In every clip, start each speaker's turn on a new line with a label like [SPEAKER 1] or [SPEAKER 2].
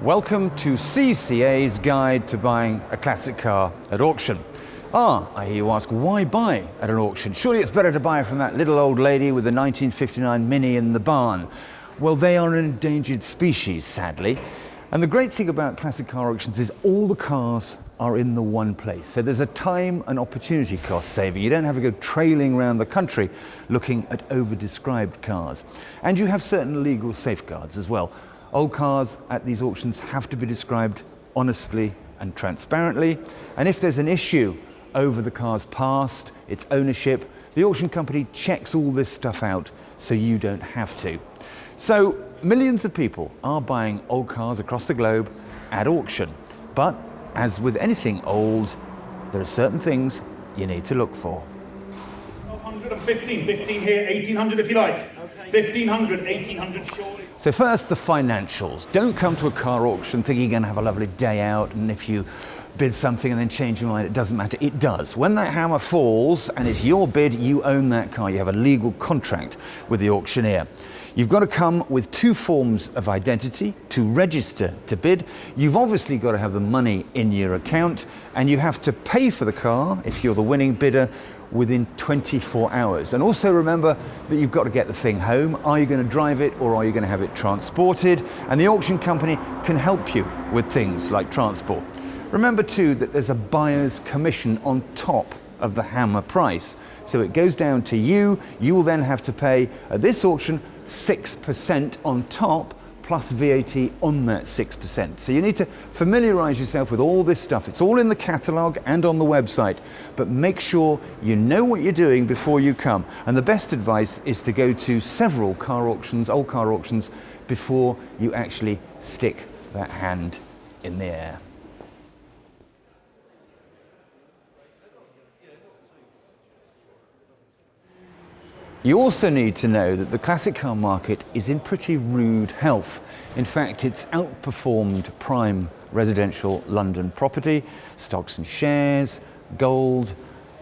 [SPEAKER 1] Welcome to CCA's guide to buying a classic car at auction. I hear you ask, why buy at an auction? Surely it's better to buy from that little old lady with the 1959 Mini in the barn. Well, they are an endangered species, sadly. And the great thing about classic car auctions is all the cars are in the one place. So there's a time and opportunity cost saving. You don't have to go trailing around the country looking at over-described cars. And you have certain legal safeguards as well. Old cars at these auctions have to be described honestly and transparently. And if there's an issue over the car's past, its ownership, the auction company checks all this stuff out so you don't have to. So millions of people are buying old cars across the globe at auction. But as with anything old, there are certain things you need to look for.
[SPEAKER 2] 1215, 15 here, 1800 if you like. 1500, 1800 surely.
[SPEAKER 1] So first, the financials. Don't come to a car auction thinking you're going to have a lovely day out, and if you bid something and then change your mind, it doesn't matter. It does. When that hammer falls and it's your bid, you own that car. You have a legal contract with the auctioneer. You've got to come with two forms of identity to register to bid. You've obviously got to have the money in your account, and you have to pay for the car, if you're the winning bidder, within 24 hours. And also remember that you've got to get the thing home. Are you going to drive it or are you going to have it transported? And the auction company can help you with things like transport. Remember too that there's a buyer's commission on top of the hammer price. So it goes down to you. You will then have to pay at this auction 6% on top plus VAT on that 6%. So you need to familiarize yourself with all this stuff. It's all in the catalogue and on the website, but make sure you know what you're doing before you come. And the best advice is to go to several car auctions, old car auctions, before you actually stick that hand in the air. You also need to know that the classic car market is in pretty rude health. In fact, it's outperformed prime residential London property, stocks and shares, gold,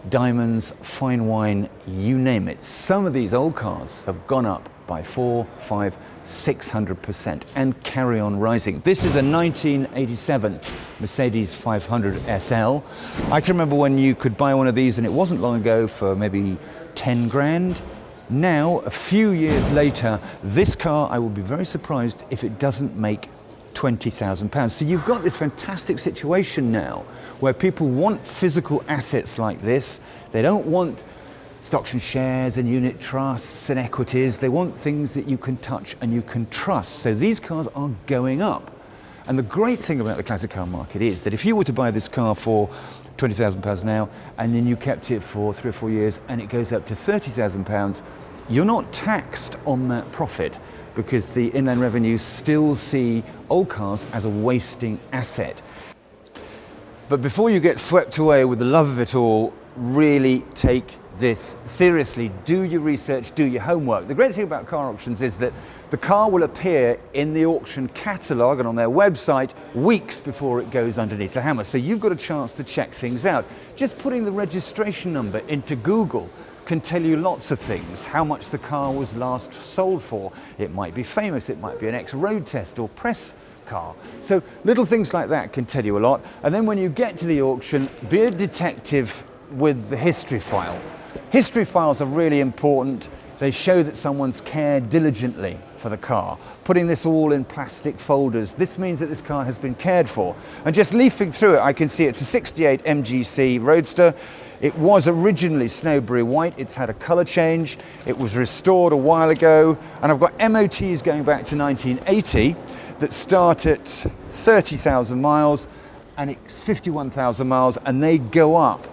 [SPEAKER 1] diamonds, fine wine, you name it. Some of these old cars have gone up by 400, 500, 600% and carry on rising. This is a 1987 Mercedes 500 SL. I can remember when you could buy one of these, and it wasn't long ago, for maybe 10 grand. Now, a few years later, this car, I will be very surprised if it doesn't make £20,000. So you've got this fantastic situation now where people want physical assets like this. They don't want stocks and shares and unit trusts and equities. They want things that you can touch and you can trust. So these cars are going up. And the great thing about the classic car market is that if you were to buy this car for £20,000 now, and then you kept it for 3 or 4 years and it goes up to £30,000, you're not taxed on that profit, because the Inland Revenue still see old cars as a wasting asset. But before you get swept away with the love of it all, really take this seriously. Do your research, do your homework. The great thing about car auctions is that the car will appear in the auction catalogue and on their website weeks before it goes underneath the hammer. So you've got a chance to check things out. Just putting the registration number into Google can tell you lots of things. How much the car was last sold for. It might be famous, it might be an ex-road test or press car. So little things like that can tell you a lot. And then when you get to the auction, be a detective with the history file. History files are really important. They show that someone's cared diligently for the car. Putting this all in plastic folders, this means that this car has been cared for. And just leafing through it, I can see it's a 68 MGC Roadster. It was originally Snowberry white. It's had a colour change. It was restored a while ago. And I've got MOTs going back to 1980 that start at 30,000 miles, and it's 51,000 miles, and they go up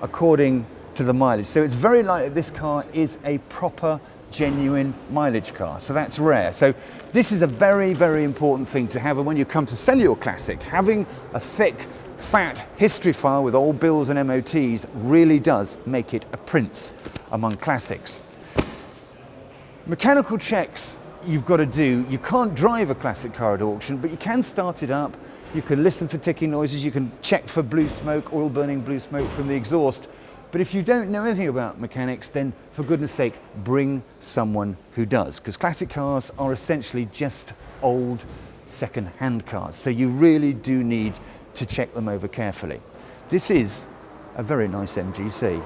[SPEAKER 1] according to the mileage. So it's very likely this car is a proper, genuine mileage car. So that's rare. So this is a very, very important thing to have. And when you come to sell your classic, having a thick, fat history file with old bills and MOTs really does make it a prince among classics. Mechanical checks you've got to do. You can't drive a classic car at auction, but you can start it up. You can listen for ticking noises. You can check for blue smoke, oil burning blue smoke from the exhaust. But if you don't know anything about mechanics, then for goodness sake, bring someone who does, because classic cars are essentially just old second-hand cars. So you really do need to check them over carefully. This is a very nice MGC.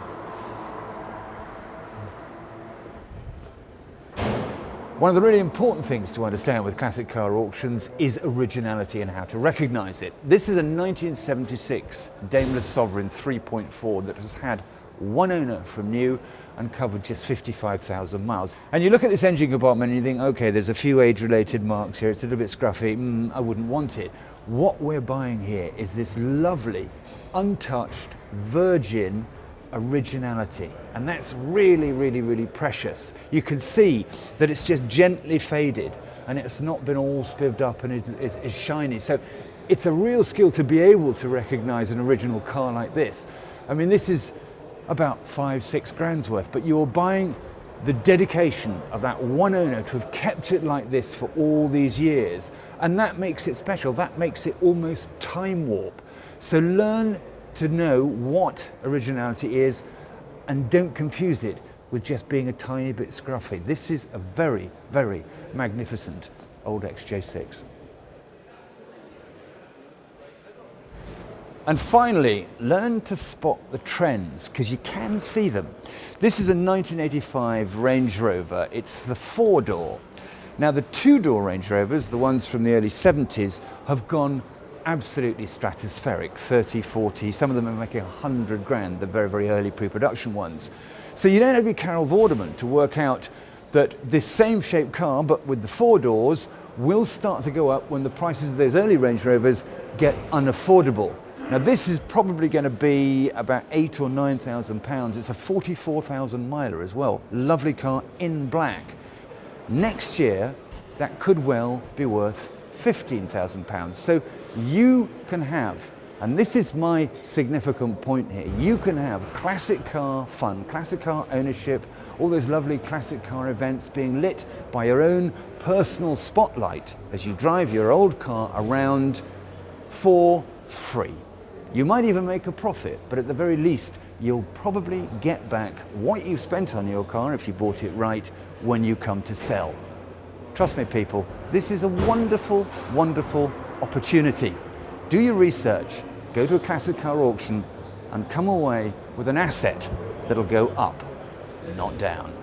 [SPEAKER 1] One of the really important things to understand with classic car auctions is originality and how to recognize it. This is a 1976 Daimler Sovereign 3.4 that has had one owner from new and covered just 55,000 miles. And you look at this engine compartment and you think, okay, there's a few age-related marks here, it's a little bit scruffy, I wouldn't want it. What we're buying here is this lovely, untouched, virgin originality, and that's really, really, really precious. You can see that it's just gently faded and it's not been all spiffed up and is shiny. So it's a real skill to be able to recognize an original car like this. I mean, this is about 5-6 grand's worth, but you're buying the dedication of that one owner to have kept it like this for all these years, and that makes it special. That makes it almost time warp. So learn to know what originality is and don't confuse it with just being a tiny bit scruffy. This is a very, very magnificent old XJ6. And finally, learn to spot the trends, because you can see them. This is a 1985 Range Rover. It's the 4-door. Now the 2-door Range Rovers, the ones from the early 70s, have gone absolutely stratospheric, 30, 40, some of them are making 100 grand, the very, very early pre-production ones. So you don't have to be Carol Vorderman to work out that this same shaped car, but with the 4 doors, will start to go up when the prices of those early Range Rovers get unaffordable. Now this is probably going to be about £8,000 or £9,000. It's a 44,000 miler as well. Lovely car in black. Next year, that could well be worth £15,000. So you can have, and this is my significant point here, you can have classic car fun, classic car ownership, all those lovely classic car events being lit by your own personal spotlight as you drive your old car around for free. You might even make a profit, but at the very least, you'll probably get back what you've spent on your car if you bought it right when you come to sell. Trust me, people, this is a wonderful, wonderful opportunity. Do your research, go to a classic car auction, and come away with an asset that'll go up, not down.